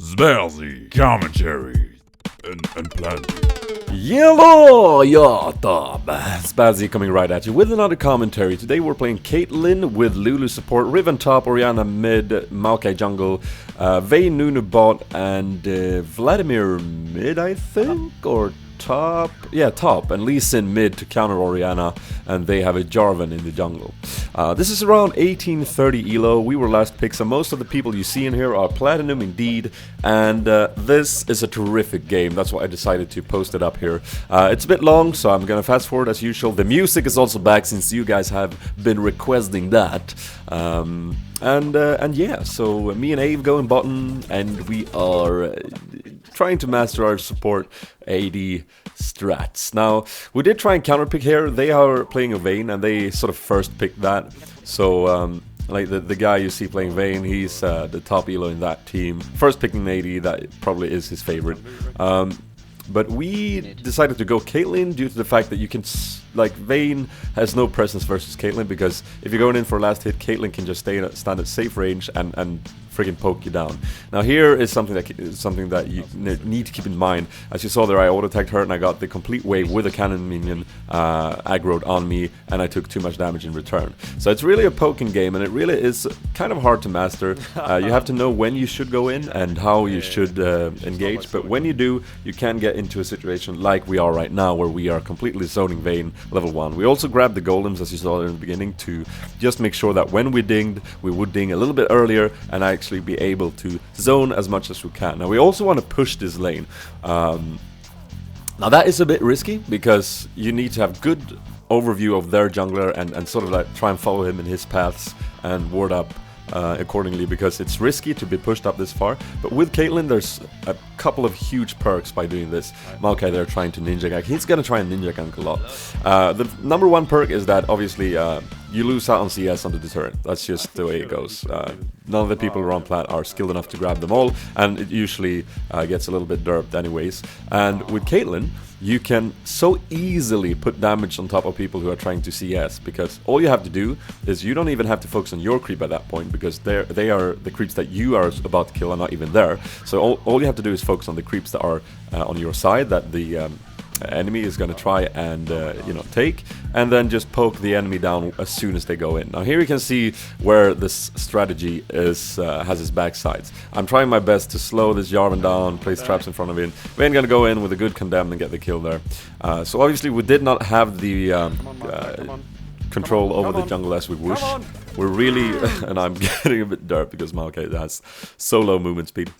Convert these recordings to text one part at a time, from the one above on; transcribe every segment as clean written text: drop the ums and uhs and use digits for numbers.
Spelzy, commentary, and plenty. Hello, yeah, Tom. Spazzy coming right at you with another commentary. Today we're playing Caitlyn with Lulu support, Riven top, Orianna mid, Maokai jungle, Vayne Nunu bot, and Vladimir mid, I think, or top? Yeah, top, and Lee Sin mid to counter Orianna, and they have a Jarvan in the jungle. This is around 1830 elo. We were last picked, so most of the people you see in here are platinum indeed, and this is a terrific game. That's why I decided to post it up here. It's a bit long, so I'm gonna fast forward as usual. The music is also back since you guys have been requesting that. And yeah, so me and Ave go in bottom, and we are trying to master our support AD strats. Now, we did try and counterpick here. They are playing a Vayne, and they sort of first picked that. So, like the guy you see playing Vayne, he's the top elo in that team. First picking AD, that probably is his favorite. But we decided to go Caitlyn due to the fact that you can, like, Vayne has no presence versus Caitlyn, because if you're going in for a last hit, Caitlyn can just stand at safe range and friggin' poke you down. Now here is something that you need to keep in mind. As you saw there, I auto-attacked her and I got the complete wave with a cannon minion aggroed on me, and I took too much damage in return. So it's really a poking game, and it really is kind of hard to master. You have to know when you should go in and how you should engage, but when you do, you can get into a situation like we are right now, where we are completely zoning Vayne level 1. We also grabbed the golems, as you saw in the beginning, to just make sure that when we dinged, we would ding a little bit earlier and actually be able to zone as much as we can. Now we also want to push this lane. Now that is a bit risky, because you need to have good overview of their jungler and sort of like try and follow him in his paths and ward up accordingly, because it's risky to be pushed up this far. But with Caitlyn, there's a couple of huge perks by doing this. Maokai there trying to ninja gank. He's gonna try and ninja gank a lot. The number one perk is that obviously you lose out on CS on the turret. That's just the way it goes. None of the people around plat are skilled enough to grab them all, and it usually gets a little bit derped anyways. And with Caitlyn, you can so easily put damage on top of people who are trying to CS, because all you have to do is you don't even have to focus on your creep at that point, because they are the creeps that you are about to kill are not even there. So all you have to do is focus on the creeps that are on your side, that the enemy is going to try and take, and then just poke the enemy down as soon as they go in. Now here you can see where this strategy is has its backsides. I'm trying my best to slow this Jarvan down, place traps in front of him. We ain't gonna go in with a good condemn and get the kill there. So obviously we did not have the control over the jungle as we wish. We're really and I'm getting a bit derped because Maokai has so low movement speed.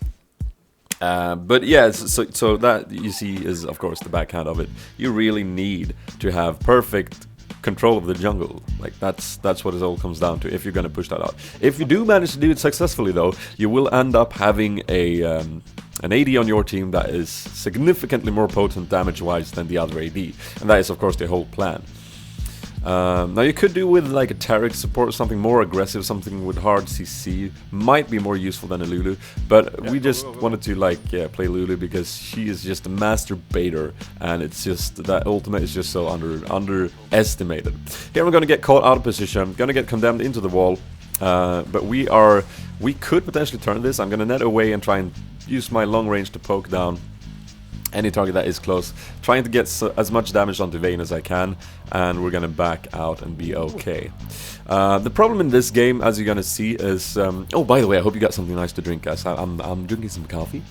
But yeah, so that you see is of course the backhand of it. You really need to have perfect control of the jungle. Like that's what it all comes down to if you're gonna push that out. If you do manage to do it successfully though, you will end up having an AD on your team that is significantly more potent damage-wise than the other AD, and that is of course the whole plan. Now you could do with like a Taric support, something more aggressive, something with hard CC might be more useful than a Lulu, but we just wanted to play Lulu because she is just a master baiter, and it's just that ultimate is just so underestimated. Here we're gonna get caught out of position, gonna get condemned into the wall, but we could potentially turn this. I'm gonna net away and try and use my long range to poke down any target that is close, trying to get as much damage onto Vayne as I can, and we're gonna back out and be okay. The problem in this game, as you're gonna see, is oh, by the way, I hope you got something nice to drink, guys. I'm drinking some coffee.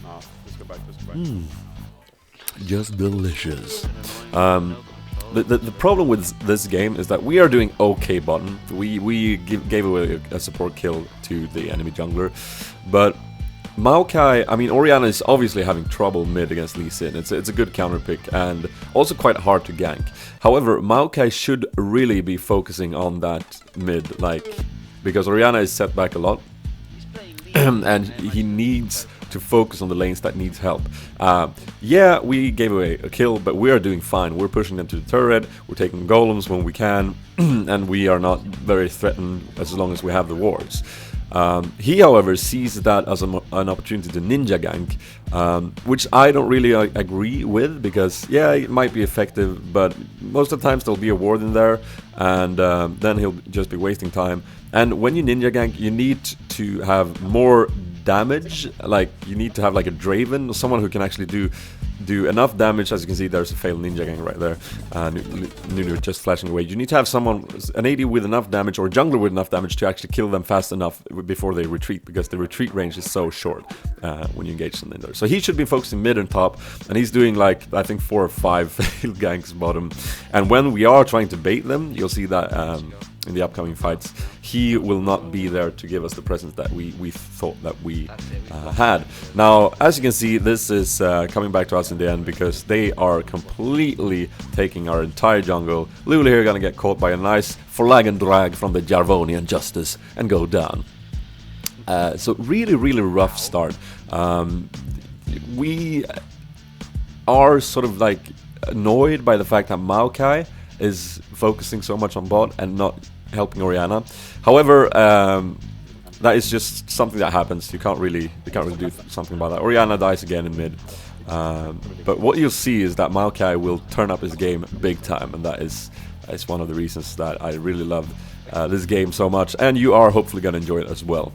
Just delicious. The problem with this game is that we are doing okay bottom. We gave away a support kill to the enemy jungler, but Maokai, I mean, Orianna is obviously having trouble mid against Lee Sin. It's a good counter pick and also quite hard to gank. However, Maokai should really be focusing on that mid, because Orianna is set back a lot, and he needs to focus on the lanes that needs help. Yeah, we gave away a kill, but we are doing fine. We're pushing them to the turret, we're taking golems when we can, and we are not very threatened as long as we have the wards. He, however, sees that as an opportunity to ninja gank, which I don't really agree with, because yeah, it might be effective, but most of the times there'll be a ward in there, and then he'll just be wasting time. And when you ninja gank, you need to have more damage. Like, you need to have like a Draven, someone who can actually do enough damage. As you can see, there's a failed ninja gang right there. Nunu just flashing away. You need to have someone, an AD with enough damage, or a jungler with enough damage to actually kill them fast enough before they retreat, because the retreat range is so short when you engage them in there. So he should be focusing mid and top, and he's doing like, I think 4 or 5 failed ganks bottom. And when we are trying to bait them, you'll see that in the upcoming fights, he will not be there to give us the presence that we thought that we had. Now, as you can see, this is coming back to us in the end, because they are completely taking our entire jungle. Lulu here gonna get caught by a nice flag and drag from the Jarvonian Justice and go down. So really, really rough start. We are sort of like annoyed by the fact that Maokai is focusing so much on bot and not helping Orianna. However, that is just something that happens. You can't really do something about that. Orianna dies again in mid. But what you'll see is that Maokai will turn up his game big time, and that is one of the reasons that I really love this game so much, and you are hopefully going to enjoy it as well.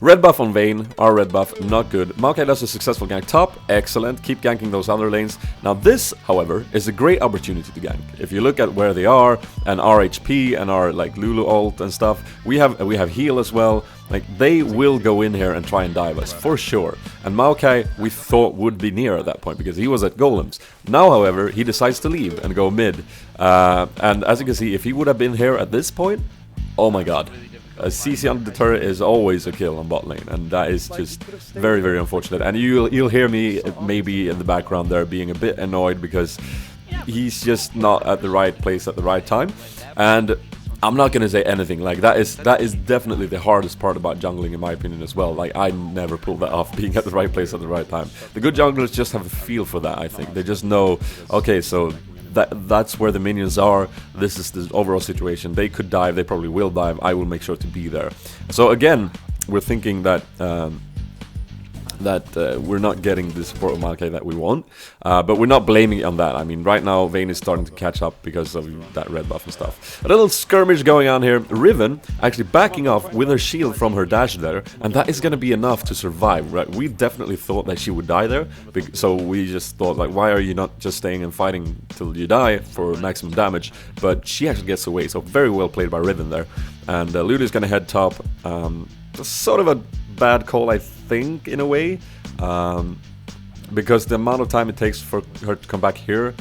Red buff on Vayne, our red buff, not good. Maokai does a successful gank top, excellent, keep ganking those other lanes. Now this, however, is a great opportunity to gank. If you look at where they are, and our HP, and our like Lulu ult and stuff, we have heal as well. Like, they will go in here and try and dive us, for sure. And Maokai, we thought, would be near at that point, because he was at golems. Now, however, he decides to leave and go mid. And as you can see, if he would have been here at this point, oh my god. A CC on the turret is always a kill on bot lane, and that is just very, very unfortunate. And you'll hear me maybe in the background there being a bit annoyed, because he's just not at the right place at the right time. And I'm not gonna say anything. Like, that is definitely the hardest part about jungling, in my opinion, as well. Like, I never pull that off, being at the right place at the right time. The good junglers just have a feel for that, I think. They just know, okay, so that's where the minions are, this is the overall situation. They could dive, they probably will dive, I will make sure to be there. So again, we're thinking that we're not getting the support of Maokai that we want, but we're not blaming it on that. I mean, right now Vayne is starting to catch up because of that red buff and stuff. A little skirmish going on here. Riven actually backing off with her shield from her dash there, and that is going to be enough to survive, right? We definitely thought that she would die there, so we just thought, like, why are you not just staying and fighting till you die for maximum damage? But she actually gets away, so very well played by Riven there. And Lulu is going to head top. Sort of a bad call, I think, in a way, because the amount of time it takes for her to come back here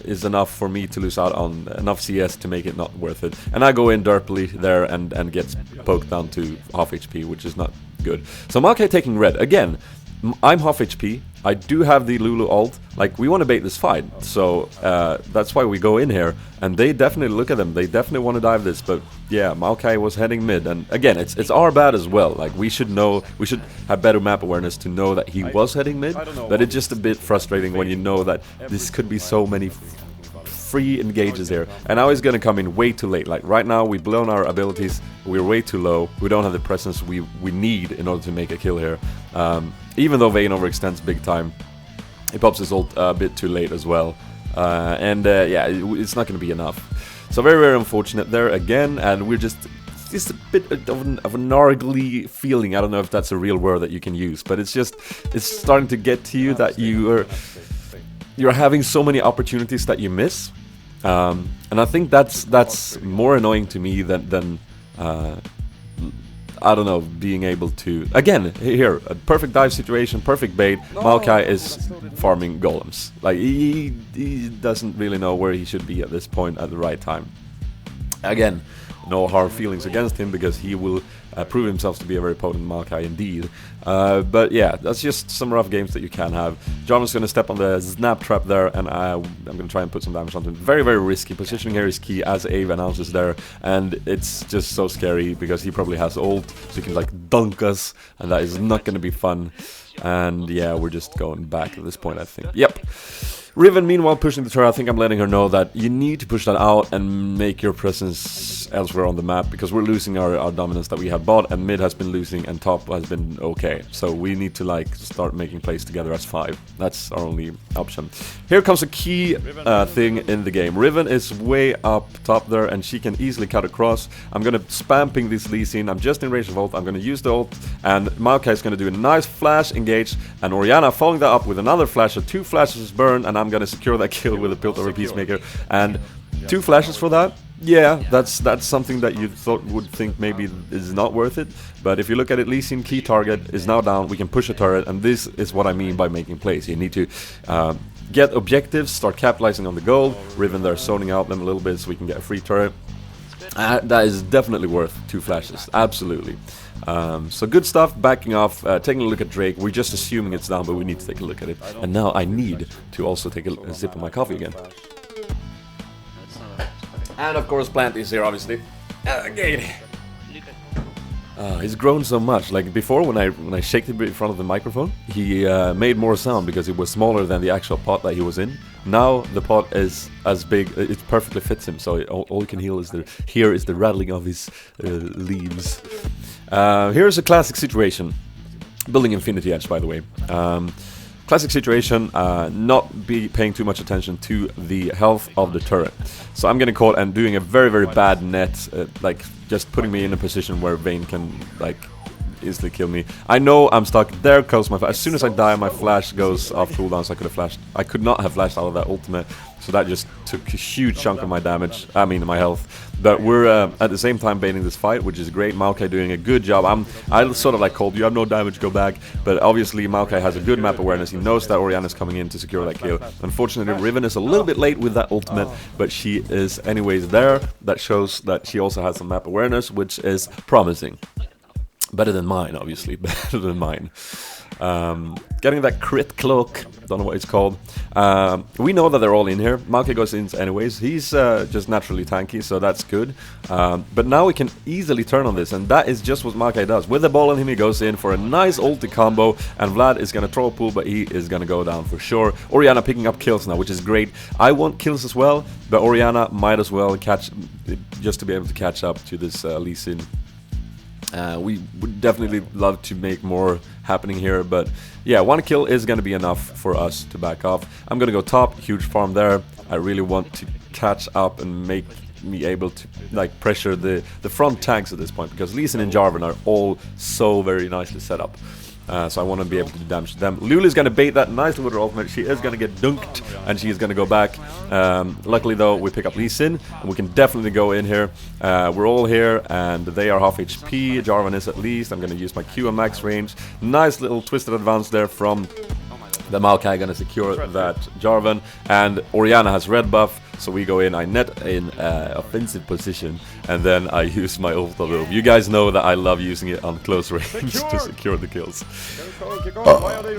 is enough for me to lose out on enough CS to make it not worth it. And I go in derpily there and get poked down to half HP, which is not good. So Maokai taking red. Again, I'm half HP. I do have the Lulu ult. Like, we want to bait this fight, so that's why we go in here. And they definitely, look at them, they definitely want to dive this. But yeah, Maokai was heading mid, and again, it's our bad as well. Like, we should know, we should have better map awareness to know that he was heading mid. But it's just a bit frustrating when you know that this could be so many free engages here, and now he's gonna come in way too late. Like, right now we've blown our abilities, we're way too low, we don't have the presence we need in order to make a kill here. Even though Vayne overextends big time, he pops his ult a bit too late as well, and yeah, it's not gonna be enough. So very, very unfortunate there again, and we're just a bit of a gnarly feeling. I don't know if that's a real word that you can use, but it's starting to get to you that you're having so many opportunities that you miss. And I think that's more annoying to me than I don't know, being able to, again, here, a perfect dive situation, perfect bait. Maokai is farming golems. Like, he doesn't really know where he should be at this point at the right time. Again, no hard feelings against him, because he will prove himself to be a very potent Maokai indeed. But yeah, that's just some rough games that you can have. John is going to step on the snap trap there, and I'm going to try and put some damage onto him. Very, very risky. Positioning here is key, as Ave announces there, and it's just so scary because he probably has ult, so he can like dunk us, and that is not going to be fun. And yeah, we're just going back at this point, I think. Yep. Riven, meanwhile, pushing the turret. I think I'm letting her know that you need to push that out and make your presence elsewhere on the map, because we're losing our dominance that we had bot, and mid has been losing and top has been okay. So we need to like start making plays together as 5. That's our only option. Here comes a key thing in the game. Riven is way up top there, and she can easily cut across. I'm gonna spam ping this Lee Sin. I'm just in range of ult. I'm gonna use the ult, and Maokai is gonna do a nice flash engage, and Orianna following that up with another flash. So 2 flashes burn, and I'm gonna secure that kill with a Piltover Peacemaker. And 2 flashes for that. Yeah, that's something that you would think maybe is not worth it. But if you look at it, Lee Sin key target is now down. We can push a turret, and this is what I mean by making plays. You need to get objectives, start capitalizing on the goal. Riven there zoning out them a little bit so we can get a free turret. That is definitely worth 2 flashes, absolutely. So good stuff, backing off, taking a look at Drake. We're just assuming it's down, but we need to take a look at it. And now I need to also take a sip of my coffee again. And of course Plant is here, obviously. Again. He's grown so much. Like before, when I shaked him in front of the microphone, he made more sound because it was smaller than the actual pot that he was in. Now the pot is as big; it perfectly fits him. So all you can hear is the rattling of his leaves. Here's a classic situation. Building Infinity Edge, by the way. Classic situation, not be paying too much attention to the health of the turret. So I'm getting caught and doing a very, very bad net, like just putting me in a position where Vayne can like easily kill me. I know I'm stuck there because as soon as I die, my flash goes off cooldown, so I could have flashed. I could not have flashed out of that ultimate, so that just took a huge chunk of my damage. I mean, my health. But we're at the same time baiting this fight, which is great. Maokai doing a good job. I sort of like called you have no damage, go back. But obviously Maokai has a good map awareness. He knows that Orianna's coming in to secure that kill. Unfortunately, Riven is a little bit late with that ultimate, but she is anyways there. That shows that she also has some map awareness, which is promising. Better than mine, obviously. Better than mine. Getting that crit cloak, don't know what it's called. We know that they're all in here. Maokai goes in anyways. He's just naturally tanky, so that's good. But now we can easily turn on this, and that is just what Maokai does. With the ball on him, he goes in for a nice ulti combo, and Vlad is gonna throw a pull, but he is gonna go down for sure. Orianna picking up kills now, which is great. I want kills as well, but Orianna might as well catch, just to be able to catch up to this Lee Sin. We would definitely love to make more happening here, but yeah, 1 kill is going to be enough for us to back off. I'm going to go top, huge farm there. I really want to catch up and make me able to like pressure the front tanks at this point, because Lee Sin and Jarvan are all so very nicely set up. So I want to be able to do damage to them. Lulu's going to bait that nicely with her ultimate. She is going to get dunked, and she is going to go back. Luckily, though, we pick up Lee Sin, and we can definitely go in here. We're all here, and they are half HP. Jarvan is at least. I'm going to use my Q on max range. Nice little twisted advance there from the Maokai, going to secure that Jarvan. And Orianna has red buff, so we go in. I net in offensive position, and then I use my ult on them. You guys know that I love using it on close range to secure the kills.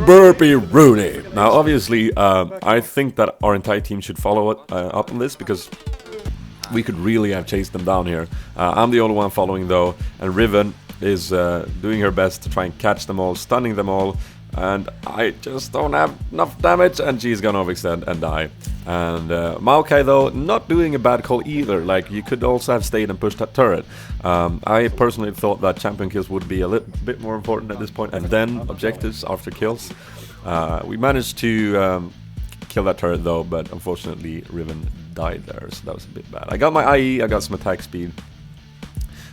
Burpee Rooney. Now, obviously, I think that our entire team should follow up on this, because we could really have chased them down here. I'm the only one following, though, and Riven is doing her best to try and catch them all, stunning them all. And I just don't have enough damage, and she's gonna overextend and die. And Maokai, though, not doing a bad call either. Like, you could also have stayed and pushed that turret. I personally thought that champion kills would be a little bit more important at this point, and then objectives after kills. We managed to kill that turret, though, but unfortunately Riven died there, so that was a bit bad. I got my IE, I got some attack speed,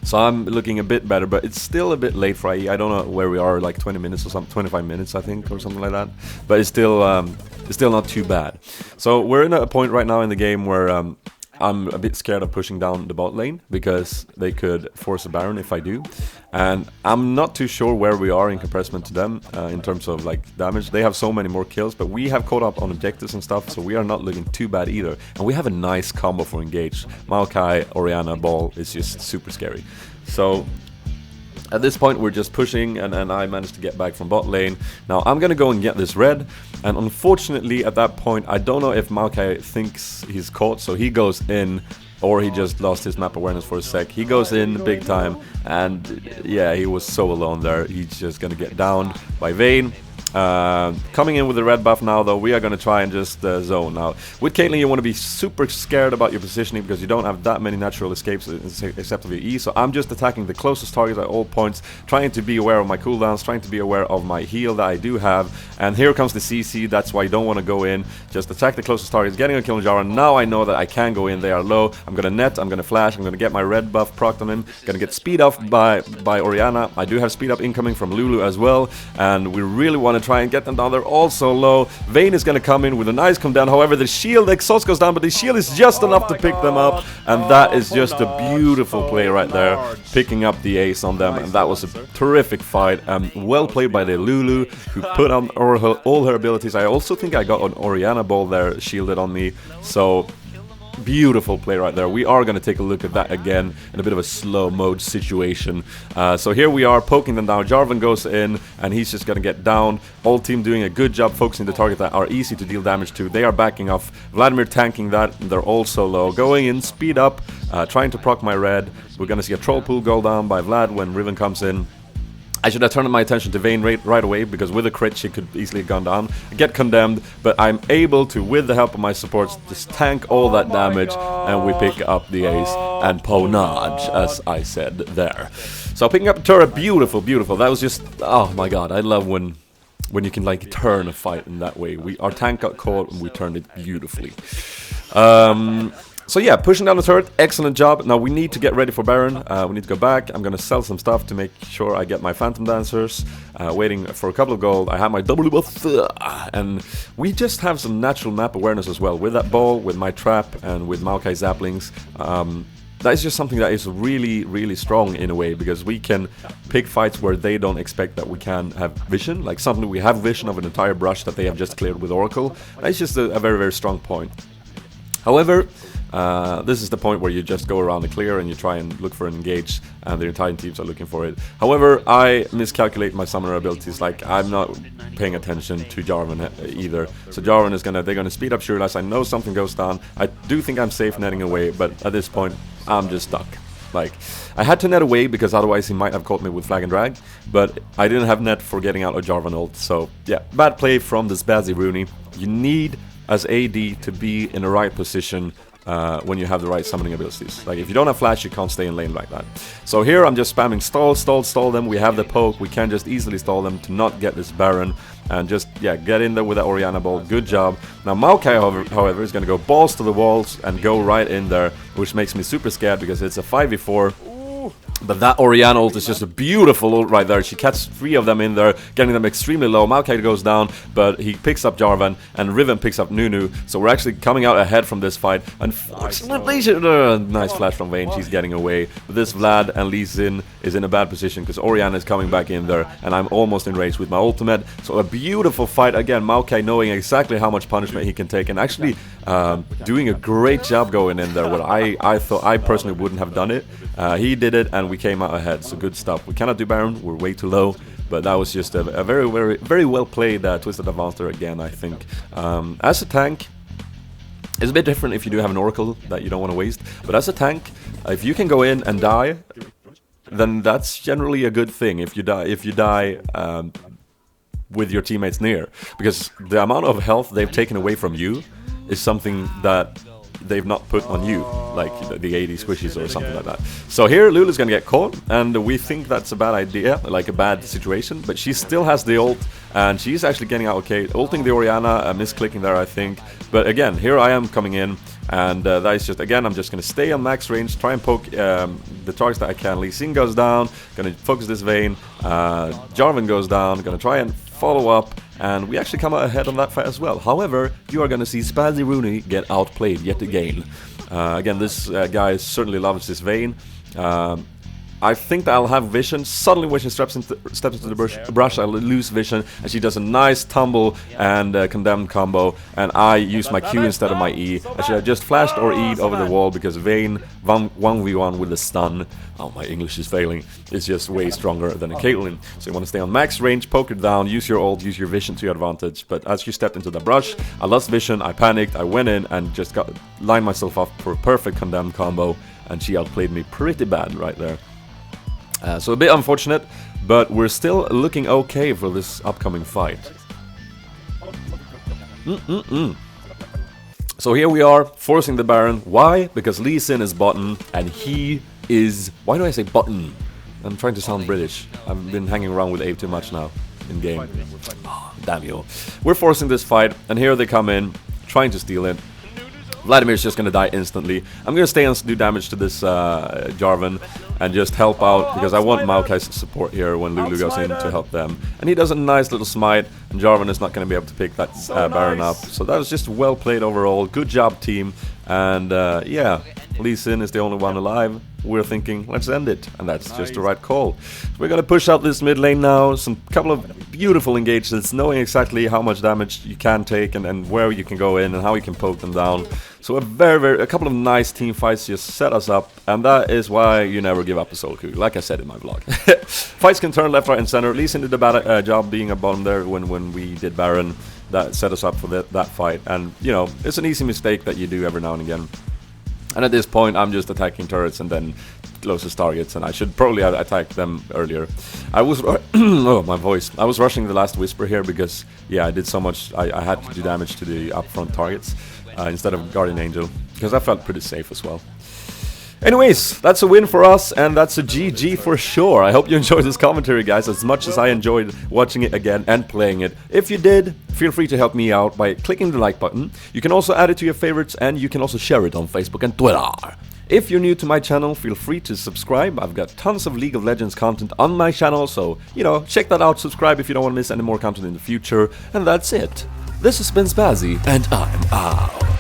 so I'm looking a bit better, but it's still a bit late for IE. I don't know where we are, like 20 minutes or something, 25 minutes I think, or something like that. But it's still not too bad. So we're in a point right now in the game where I'm a bit scared of pushing down the bot lane, because they could force a Baron if I do. And I'm not too sure where we are in comparison to them in terms of like damage. They have so many more kills, but we have caught up on objectives and stuff, so we are not looking too bad either. And we have a nice combo for engage. Maokai, Orianna, Ball is just super scary. So at this point we're just pushing, and I managed to get back from bot lane. Now I'm gonna go and get this red, and unfortunately at that point I don't know if Maokai thinks he's caught, so he goes in, or he just lost his map awareness for a sec. He goes in big time, and yeah, he was so alone there. He's just gonna get downed by Vayne. Coming in with the red buff now, though, we are going to try and just zone. Now, with Caitlyn, you want to be super scared about your positioning because you don't have that many natural escapes except for your E. So I'm just attacking the closest targets at all points, trying to be aware of my cooldowns, trying to be aware of my heal that I do have. And here comes the CC. That's why you don't want to go in. Just attack the closest targets, getting a kill on Jarvan. Now I know that I can go in. They are low. I'm going to net. I'm going to flash. I'm going to get my red buff procced on him. Going to get speed up by Orianna. I do have speed up incoming from Lulu as well. And we really want to try and get them down. They're also low. Vayne is going to come in with a nice come down. However, the shield, the exhaust goes down, but the shield is just enough to pick them up. And that is just a beautiful play right there, picking up the ace on them. And that was a terrific fight. Well played by the Lulu, who put on all her abilities. I also think I got an Orianna ball there shielded on me. So beautiful play right there. We are going to take a look at that again in a bit of a slow mode situation. So here we are poking them down. Jarvan goes in and he's just going to get down. Whole team doing a good job focusing the target that are easy to deal damage to. They are backing off. Vladimir tanking that. They're also low. Going in, speed up, trying to proc my red. We're going to see a troll pool go down by Vlad when Riven comes in. I should have turned my attention to Vayne right away, because with a crit she could easily have gone down, get condemned, but I'm able to, with the help of my supports, just tank all that damage, and we pick up the ace and ponage, as I said there. So picking up the turret, beautiful, beautiful. That was just, oh my god, I love when you can like turn a fight in that way. Our tank got caught and we turned it beautifully. So yeah, pushing down the turret, excellent job. Now we need to get ready for Baron. We need to go back. I'm going to sell some stuff to make sure I get my Phantom Dancers. Waiting for a couple of gold. I have my W buff. And we just have some natural map awareness as well. With that ball, with my trap, and with Maokai Zaplings. That is just something that is really, really strong in a way, because we can pick fights where they don't expect that we can have vision. Like suddenly we have vision of an entire brush that they have just cleared with Oracle. That's just a very, very strong point. However, this is the point where you just go around the clear and you try and look for an engage, and the entire teams are looking for it. However, I miscalculate my summoner abilities. Like, I'm not paying attention to Jarvan either. So Jarvan is they're gonna speed up Shurilas. I know something goes down. I do think I'm safe netting away, but at this point, I'm just stuck. Like, I had to net away because otherwise he might have caught me with flag and drag, but I didn't have net for getting out of Jarvan ult. So yeah, bad play from this Spazzy Rooney. You need, as AD, to be in the right position when you have the right summoning abilities. Like, if you don't have flash, you can't stay in lane like that. So here I'm just spamming stall them. We have the poke. We can just easily stall them to not get this Baron, and just, yeah, get in there with that Orianna ball. Good job. Now Maokai, however, is going to go balls to the walls and go right in there, which makes me super scared because it's a 5v4. But that Orianna ult is just a beautiful ult right there. She catches 3 of them in there, getting them extremely low. Maokai goes down, but he picks up Jarvan, and Riven picks up Nunu. So we're actually coming out ahead from this fight. Unfortunately, nice flash from Vayne. She's getting away. But this Vlad and Lee Sin is in a bad position because Orianna is coming back in there, and I'm almost in range with my ultimate. So a beautiful fight again. Maokai knowing exactly how much punishment he can take, and actually doing a great job going in there. What I thought I personally wouldn't have done it. He did it, and we came out ahead. So good stuff. We cannot do Baron. We're way too low. But that was just a very, very, very well played Twisted Advancer again, I think. As a tank, it's a bit different if you do have an Oracle that you don't want to waste. But as a tank, if you can go in and die, then that's generally a good thing. If you die with your teammates near, because the amount of health they've taken away from you is something that they've not put on you, like the 80 squishies or something like that. So here Lulu's gonna get caught, and we think that's a bad idea, like a bad situation, but she still has the ult, and she's actually getting out okay. Ulting the Orianna, misclicking there, I think. But again, here I am coming in, and that is just, again, I'm just gonna stay on max range, try and poke the targets that I can. Lee Sin goes down, gonna focus this Vayne, Jarvan goes down, gonna try and follow up, and we actually come out ahead on that fight as well. However, you are going to see Spazzy Rooney get outplayed yet again. Again, this guy certainly loves this Vayne. I think that I'll have vision. Suddenly when she steps into the brush, I lose vision, and she does a nice tumble and condemned combo, and I use my Q instead of my E. I should have just flashed or E'd over the wall, because Vayne 1v1 with a stun, oh, my English is failing, is just way stronger than a Caitlyn. So you want to stay on max range, poke it down, use your ult, use your vision to your advantage. But as she stepped into the brush, I lost vision, I panicked, I went in and just lined myself up for a perfect condemned combo, and she outplayed me pretty bad right there. So a bit unfortunate, but we're still looking okay for this upcoming fight. So here we are, forcing the Baron. Why? Because Lee Sin is bottom, and he is... Why do I say button? I'm trying to sound British. I've been hanging around with Abe too much now in game. Oh, damn you. We're forcing this fight, and here they come in, trying to steal it. Vladimir's just gonna die instantly. I'm gonna stay and do damage to this Jarvan and just help out, because I want Maokai's support here when Lulu goes in to help them. And he does a nice little smite, and Jarvan is not gonna be able to pick that Baron up. So that was just well played overall. Good job, team. And yeah, Lee Sin is the only one alive. We're thinking, let's end it, and that's just the right call. So we're gonna push out this mid lane now. Some couple of beautiful engagements, knowing exactly how much damage you can take and where you can go in and how you can poke them down. So a couple of nice team fights just set us up, and that is why you never give up a solo queue, like I said in my vlog. Fights can turn left, right, and center. At least in the job being a bottom there when we did Baron, that set us up for that fight. And you know, it's an easy mistake that you do every now and again. And at this point, I'm just attacking turrets and then closest targets, and I should probably have attacked them earlier. I was... oh, my voice. I was rushing the last Whisper here because, yeah, I did so much... I had to do damage to the upfront targets instead of Guardian Angel, because I felt pretty safe as well. Anyways, that's a win for us, and that's a GG for sure. I hope you enjoyed this commentary, guys, as much as I enjoyed watching it again and playing it. If you did, feel free to help me out by clicking the like button. You can also add it to your favorites, and you can also share it on Facebook and Twitter. If you're new to my channel, feel free to subscribe. I've got tons of League of Legends content on my channel, so, you know, check that out. Subscribe if you don't want to miss any more content in the future. And that's it. This has been Spazzy, and I'm out.